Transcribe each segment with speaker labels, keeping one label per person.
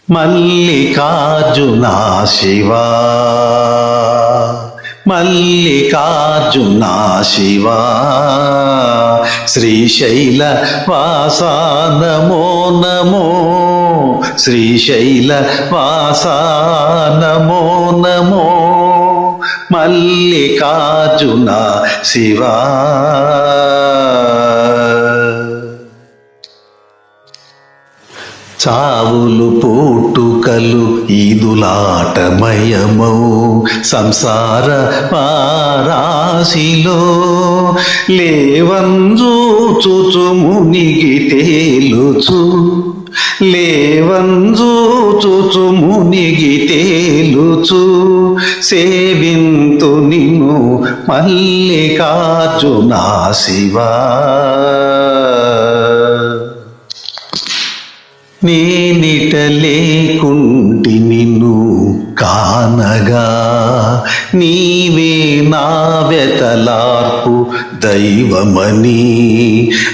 Speaker 1: మల్లికార్జునా శివా మల్లికార్జునా శివా శ్రీశైల వాసా నమో నమో శ్రీశైల వాసా నమో నమో మల్లికార్జునా శివా. చావులు పుట్టుకలు ఈదులాటమయమౌ సంసార పారాశిలో లేవంజూచుచు మునిగి తేలుచు లేవంజూచుచు మునిగి తేలుచు సేవింతు నిన్ను మల్లికార్జునా శివా. నేనిట లేకుంటి నిన్ను కానగా నీవే నా వెతలార్పు దైవమని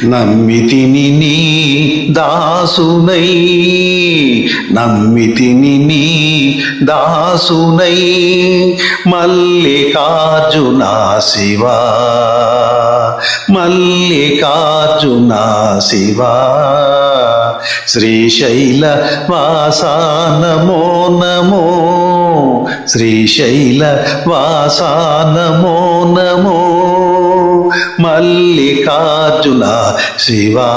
Speaker 1: నమ్మితిని నీ దాసునై నమ్మితిని నీ దాసునై మల్లికార్జునా శివా మల్లికార్జునా శివా. శ్రీశైల వాసా నమో నమో శ్రీశైల వాసా నమో నమో మల్లికార్జునా శివా.